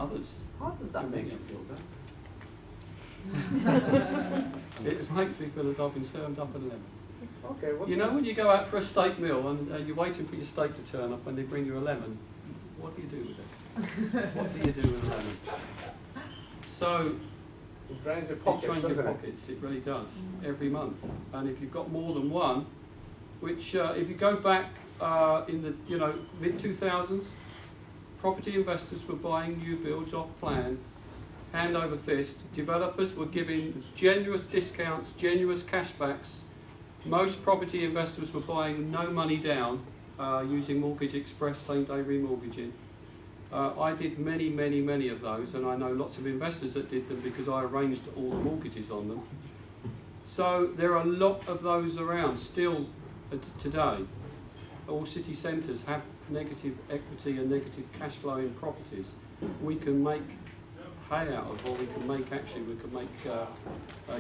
others. How does that make you feel then? It makes me feel as I've been served up at 11. Okay, what You know when you go out for a steak meal and you're waiting for your steak to turn up and they bring you a lemon, what do you do with it? What do you do with a lemon? So, it drains your it pockets, drains your doesn't it? pockets, it really does, every month. And if you've got more than one, which if you go back in the mid-2000s, property investors were buying new builds off plan, hand over fist. Developers were giving generous discounts, generous cashbacks. Most property investors were buying no money down using Mortgage Express same-day remortgaging. I did many of those, and I know lots of investors that did them because I arranged all the mortgages on them. So there are a lot of those around still today. All city centres have negative equity and negative cash flow in properties. We can make hay out of, or we can make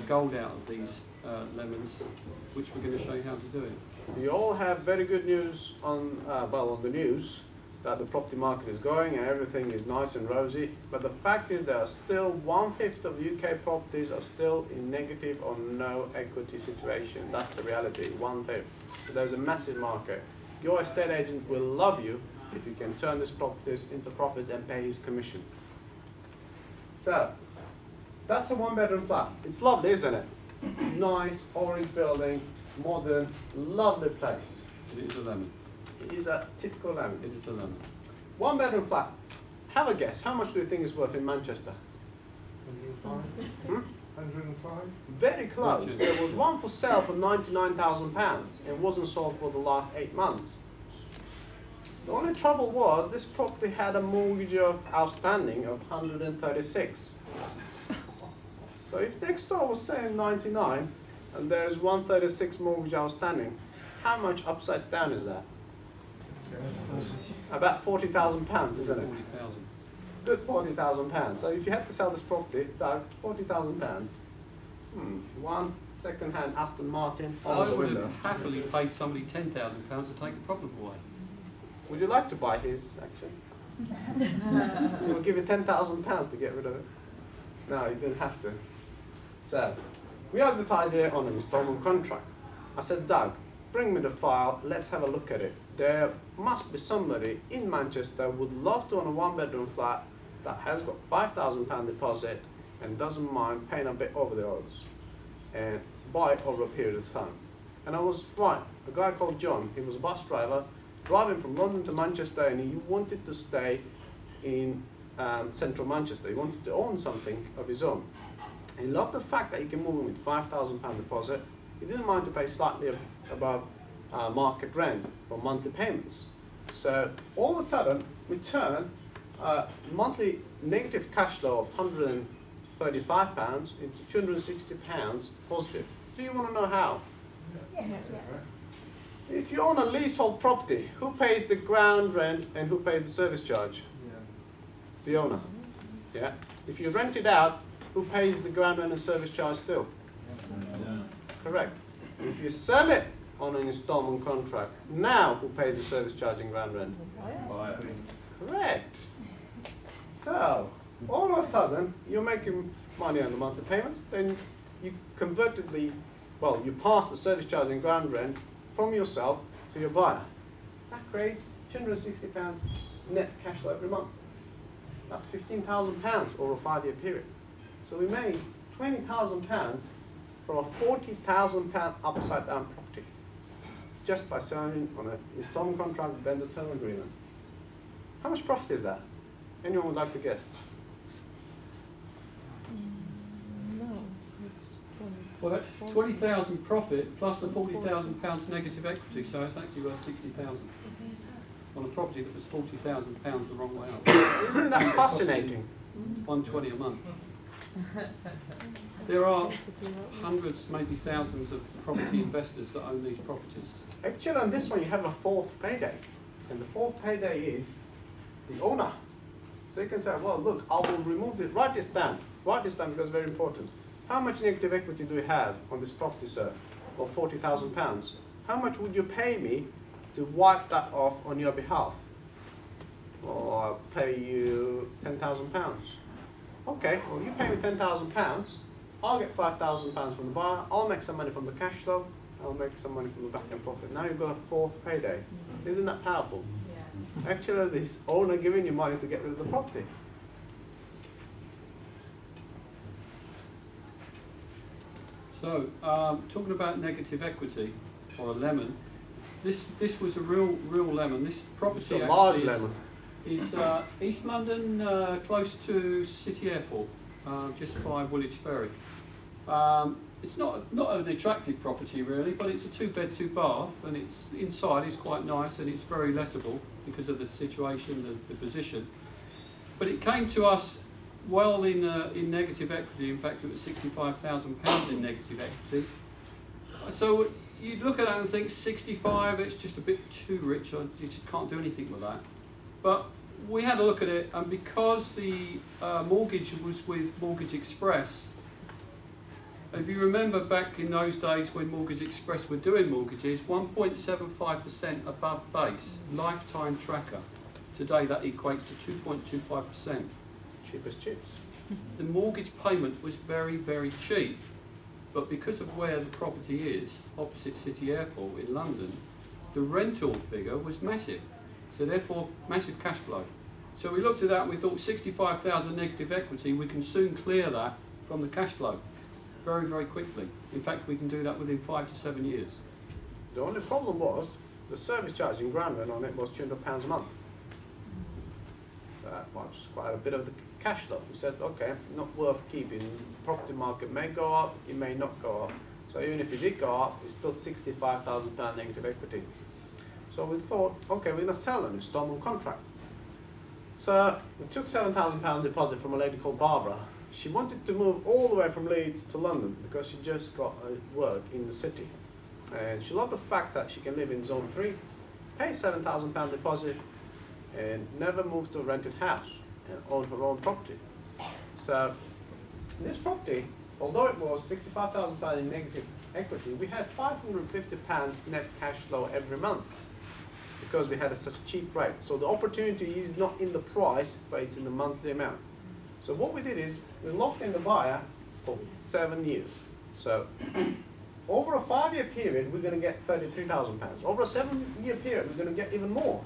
gold out of these lemons, which we're going to show you how to do it. You all have very good news on the news that the property market is going and everything is nice and rosy, but the fact is there are still 1/5 of UK properties are still in negative or no equity situation. That's the reality, 1/5. So there's a massive market. Your estate agent will love you if you can turn these properties into profits and pay his commission. So, that's a 1-bedroom flat. It's lovely, isn't it? Nice, orange building, modern, lovely place. It is a lemon. It is a typical lemon. It is a lemon. 1-bedroom flat. Have a guess. How much do you think it's worth in Manchester? 105? 105? Very close. There was one for sale for £99,000. It wasn't sold for the last 8 months. The only trouble was this property had a mortgage of outstanding of 136. So if next door was saying 99 and there's 136 mortgage outstanding, how much upside down is that? About £40,000, isn't it? 40,000. Good £40,000. So if you had to sell this property, Doug, £40,000. One second-hand Aston Martin I on the would window. have happily paid somebody £10,000 to take the problem away. Would you like to buy his, actually? We'll give you £10,000 to get rid of it. No, you didn't have to. So, we advertise here on an instalment contract. I said, Doug, bring me the file, let's have a look at it. There must be somebody in Manchester would love to own a 1-bedroom flat that has got £5,000 deposit and doesn't mind paying a bit over the odds and buy it over a period of time. And I was right. A guy called John, he was a bus driver, driving from London to Manchester, and he wanted to stay in central Manchester. He wanted to own something of his own. And he loved the fact that he can move in with £5,000 deposit. He didn't mind to pay slightly above market rent for monthly payments. So all of a sudden, we turn monthly negative cash flow of £135 into £260 positive. Do you want to know how? Yeah. If you own a leasehold property, who pays the ground rent and who pays the service charge? The owner. Yeah. If you rent it out, who pays the ground rent and service charge still? Correct. If you sell it on an instalment contract, now who pays the service charge and ground rent? Buyer. Correct. So, all of a sudden, you're making money on the monthly payments, then you converted you pass the service charge and ground rent from yourself to your buyer. That creates £260 net cash flow every month. That's £15,000 over a 5-year period. So we made £20,000 from a £40,000 upside down property just by signing on an instalment contract vendor term agreement. How much profit is that? Anyone would like to guess? No, Well, that's 20,000 profit plus a £40,000 negative equity, so it's actually worth 60,000 on a property that was £40,000 the wrong way up. Isn't that fascinating? 120 a month. There are hundreds, maybe thousands of property investors that own these properties. Actually, on this one, you have a fourth payday. And the fourth payday is the owner. So you can say, well, look, I will remove it. Write this down. Write this down because it's very important. How much negative equity do you have on this property, sir? Of £40,000. How much would you pay me to wipe that off on your behalf? Well, I'll pay you £10,000. Okay, well you pay me £10,000, I'll get £5,000 from the buyer, I'll make some money from the cash flow, I'll make some money from the back-end profit. Now you've got a fourth payday. Isn't that powerful? Yeah. Actually, this owner giving you money to get rid of the property. So, talking about negative equity, or a lemon, this was a real lemon. This property It's a actually large is, lemon. is East London, close to City Airport, just by Woolwich Ferry. It's not an attractive property really, but it's a 2-bed, 2-bath, and it's inside is quite nice, and it's very lettable because of the situation, the position. But it came to us well in negative equity. In fact, it was £65,000 in negative equity. So you'd look at that and think 65, it's just a bit too rich. You just can't do anything with that. But we had a look at it, and because the mortgage was with Mortgage Express, if you remember back in those days when Mortgage Express were doing mortgages, 1.75% above base, lifetime tracker. Today that equates to 2.25%. Cheap as chips. The mortgage payment was very, very cheap, but because of where the property is, opposite City Airport in London, the rental figure was massive, so therefore massive cash flow. So we looked at that and we thought 65,000 negative equity, we can soon clear that from the cash flow very, very quickly. In fact, we can do that within 5 to 7 years. The only problem was the service charge in ground rent on it was £200 a month. That was quite a bit of the cash flow. We said, okay, not worth keeping. The property market may go up, it may not go up. So even if it did go up, it's still £65,000 negative equity. So we thought, okay, we're going to sell an instalment contract. So we took £7,000 deposit from a lady called Barbara. She wanted to move all the way from Leeds to London because she just got work in the city. And she loved the fact that she can live in Zone 3, pay £7,000 deposit, and never move to a rented house and own her own property. So this property, although it was £65,000 in negative equity, we had £550 net cash flow every month because we had such a cheap rate. So the opportunity is not in the price, but it's in the monthly amount. So what we did is we locked in the buyer for 7 years. So over a 5-year period, we're going to get £33,000. Over a 7-year period, we're going to get even more.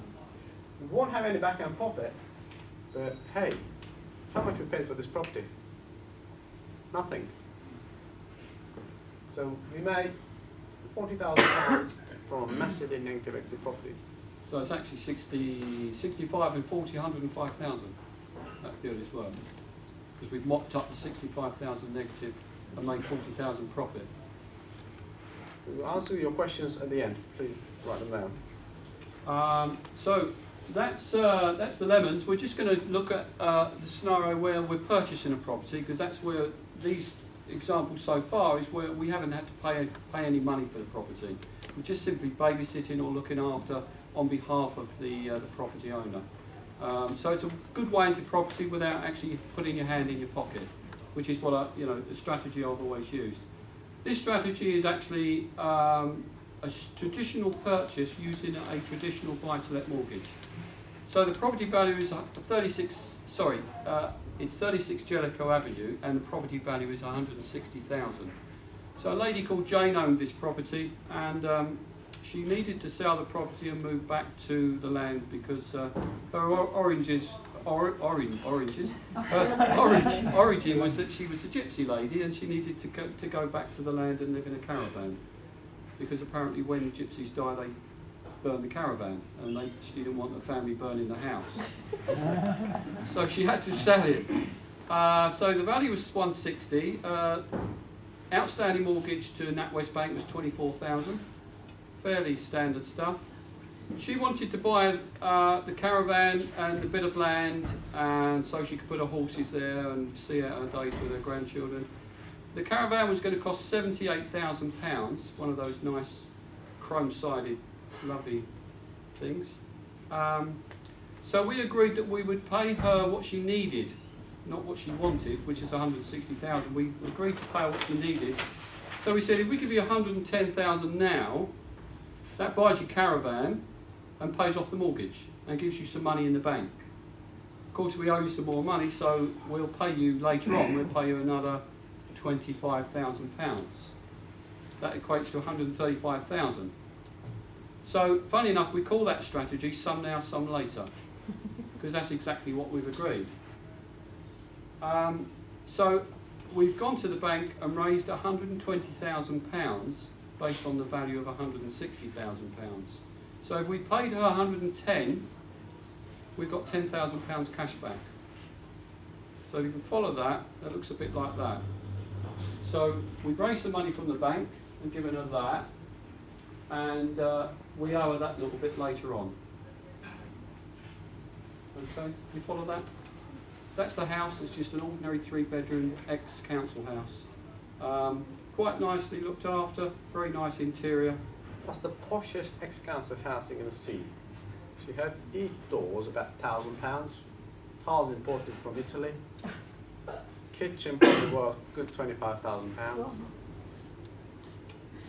We won't have any back-end profit, but hey, how much we paid for this property? Nothing. So we made £40,000 from a massively negative equity property. So it's actually 65 and 40, 105,000, that deal as well. Because we've mopped up the 65,000 negative and made 40,000 profit. We'll answer your questions at the end. Please write them down. So that's the lemons. We're just going to look at the scenario where we're purchasing a property, because that's where these examples so far is where we haven't had to pay any money for the property. We're just simply babysitting or looking after on behalf of the property owner. So it's a good way into property without actually putting your hand in your pocket, which is what the strategy I've always used. This strategy is actually a traditional purchase using a traditional buy-to-let mortgage. So the property value is 36 Jellicoe Avenue, and the property value is 160,000. So a lady called Jane owned this property, and she needed to sell the property and move back to the land because her origin was that she was a gypsy lady and she needed to go back to the land and live in a caravan, because apparently when gypsies die they burn the caravan, and she didn't want the family burning the house. So she had to sell it. So the value was 160. Outstanding mortgage to NatWest Bank was 24,000. Fairly standard stuff. She wanted to buy the caravan and the bit of land, and so she could put her horses there and see out her days with her grandchildren. The caravan was going to cost £78,000, one of those nice chrome-sided, lovely things. So we agreed that we would pay her what she needed, not what she wanted, which is 160,000. We agreed to pay her what she needed. So we said, if we give you 110,000 now, that buys your caravan and pays off the mortgage and gives you some money in the bank. Of course, we owe you some more money, so we'll pay you later on. We'll pay you another £25,000. That equates to 135,000. So, funny enough, we call that strategy some now, some later, because that's exactly what we've agreed. So, we've gone to the bank and raised £120,000 based on the value of £160,000. So, if we paid her 110, we've got £10,000 cash back. So, if you can follow that, that looks a bit like that. So, we've raised the money from the bank and given her that, and we owe her that little bit later on. Okay, you follow that? That's the house. It's just an ordinary 3-bedroom ex-council house. Quite nicely looked after, very nice interior. That's the poshest ex-council house you're going to see. She had 8 doors, about £1,000. Tiles imported from Italy. Kitchen probably worth a good £25,000.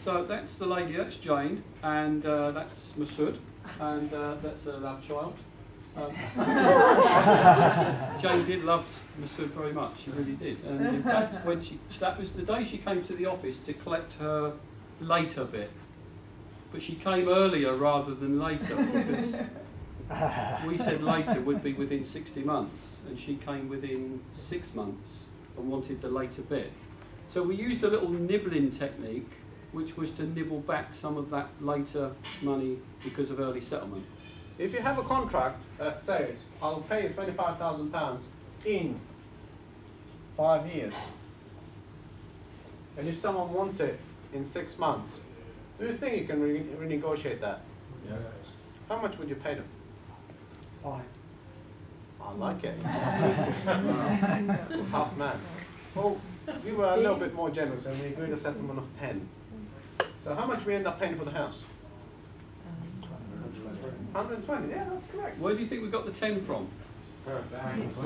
So that's the lady, that's Jane, and that's Mesud, and that's her love child. Jane did love Mesud very much, she really did. And in fact, when that was the day she came to the office to collect her later bit. But she came earlier rather than later, because we said later would be within 60 months, and she came within 6 months and wanted the later bit. So we used a little nibbling technique, which was to nibble back some of that later money because of early settlement. If you have a contract that says, I'll pay you £25,000 in 5 years, and if someone wants it in 6 months, do you think you can renegotiate that? Yes. How much would you pay them? 5. I like it. Half man. Well, we were a little bit more generous and we agreed a settlement of 10. So how much we end up paying for the house? 120, yeah, that's correct. Where do you think we got the 10 from? We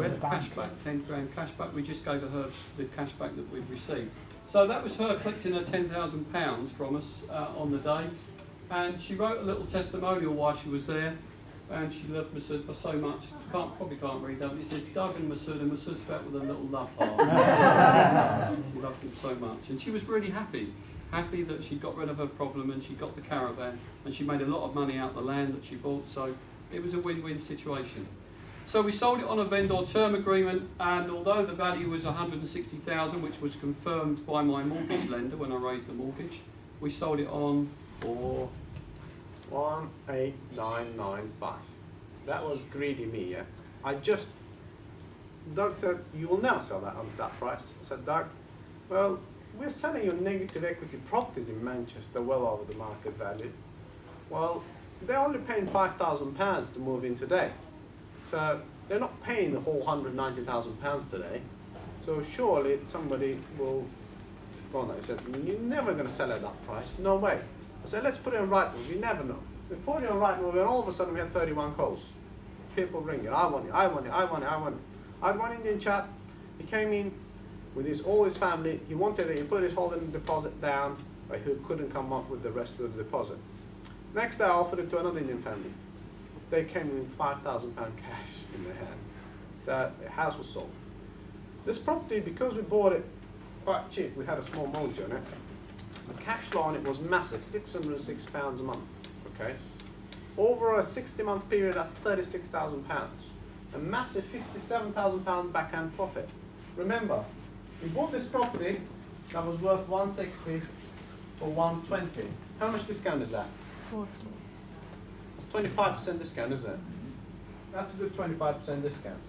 had the cash Bank. back, 10 grand cash back. We just gave her the cash back that we'd received. So that was her collecting her £10,000 from us on the day. And she wrote a little testimonial while she was there. And she loved Mesud for so much. Probably can't read that, but it says Doug and Mesud spelled with a little love heart. She loved him so much. And she was really happy. Happy that she got rid of her problem and she got the caravan. And she made a lot of money out the land that she bought. So it was a win-win situation. So we sold it on a vendor term agreement, and although the value was 160,000, which was confirmed by my mortgage lender when I raised the mortgage, we sold it on for 18995. That was greedy me, yeah. Doug said, you will never sell that on that price. I said, Doug, well, we're selling your negative equity properties in Manchester well over the market value. Well, they're only paying £5,000 to move in today. So they're not paying the whole £190,000 today. So surely somebody will go on there. He said, you're never going to sell at that price. No way. I said, let's put it on Rightmove. You never know. We put it on Rightmove, and all of a sudden we had 31 calls. People ringing. I want it. I want it. I want it. I want it. I had one Indian chap. He came in with all his family. He wanted it. He put his holding deposit down, but he couldn't come up with the rest of the deposit. Next day, I offered it to another Indian family. They came with £5,000 cash in their hand. So the house was sold. This property, because we bought it quite cheap, we had a small mortgage on it. The cash flow on it was massive, £606 a month. Okay, over a 60-month period, that's £36,000. A massive £57,000 backhand profit. Remember, we bought this property that was worth 160 for 120. How much discount is that? 40. It's 25% discount, isn't it? That's a good 25% discount.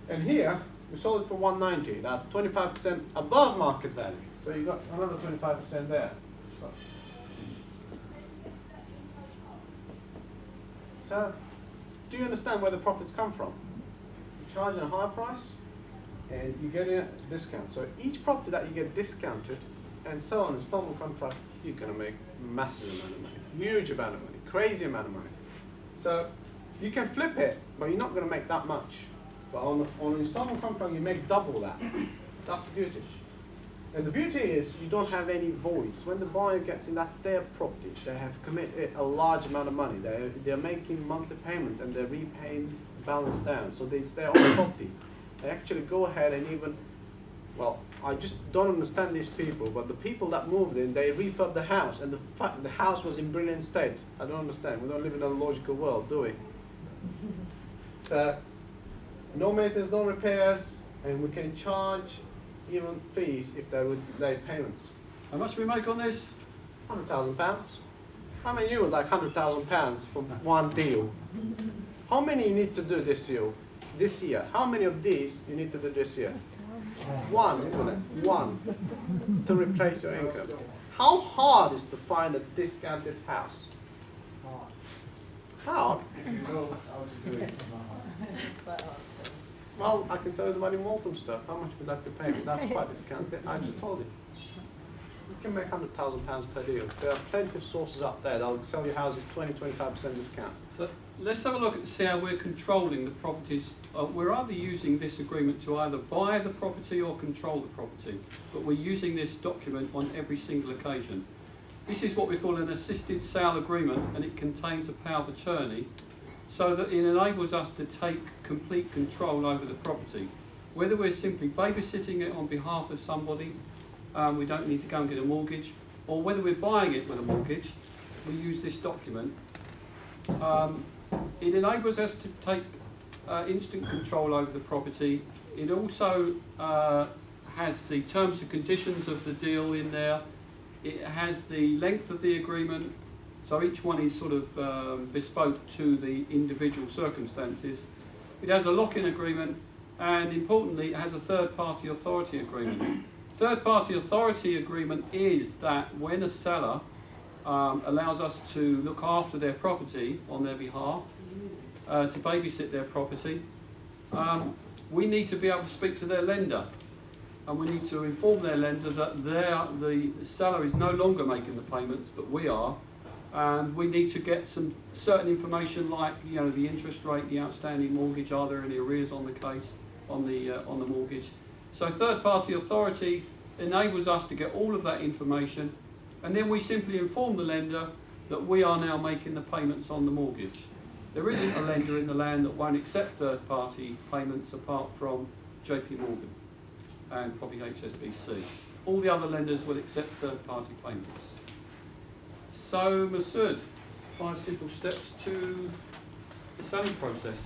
And here, we sold it for 190. That's 25% above market value. So you got another 25% there. So, do you understand where the profits come from? You're charging a high price, and you're getting a discount. So each property that you get discounted, and so on, installment contract, you're going to make massive amount of money, huge amount of money, crazy amount of money. So you can flip it, but you're not going to make that much. But on an installment contract, you make double that. That's the beauty. And the beauty is you don't have any voids. When the buyer gets in, that's their property. They have committed a large amount of money. They're making monthly payments and they're repaying the balance down. So it's their own property. They actually go ahead and even, well, I just don't understand these people, but the people that moved in, they refurbed the house and the house was in brilliant state. I don't understand. We don't live in a logical world, do we? So, no maintenance, no repairs, and we can charge even fees if they would late payments. How much we make on this? £100,000. How many you would like £100,000 for one deal? How many you need to do this year? How many of these you need to do this year? One, isn't it? One. To replace your income. How hard is to find a discounted house? Hard? Well, I can sell you the money Waltham stuff. How much would you like to pay me? That's quite discounted. I just told you. You can make £100,000 per deal. There are plenty of sources up there that'll sell your houses 20-25% discount. So let's have a look and see how we're controlling the properties. We're either using this agreement to either buy the property or control the property, but we're using this document on every single occasion. This is what we call an assisted sale agreement, and it contains a power of attorney, so that it enables us to take complete control over the property. Whether we're simply babysitting it on behalf of somebody, we don't need to go and get a mortgage, or whether we're buying it with a mortgage, we use this document. It enables us to take instant control over the property. It also has the terms and conditions of the deal in there. It has the length of the agreement, so each one is sort of bespoke to the individual circumstances. It has a lock-in agreement, and importantly, it has a third-party authority agreement. Third-party authority agreement is that when a seller allows us to look after their property on their behalf, to babysit their property, we need to be able to speak to their lender, and we need to inform their lender that the seller is no longer making the payments, but we are, and we need to get some certain information like, you know, the interest rate, the outstanding mortgage, are there any arrears on the case, on the mortgage. So third-party authority enables us to get all of that information, and then we simply inform the lender that we are now making the payments on the mortgage. There isn't a lender in the land that won't accept third-party payments apart from JP Morgan and probably HSBC. All the other lenders will accept third-party payments. So, Mesud, 5 simple steps to the selling process.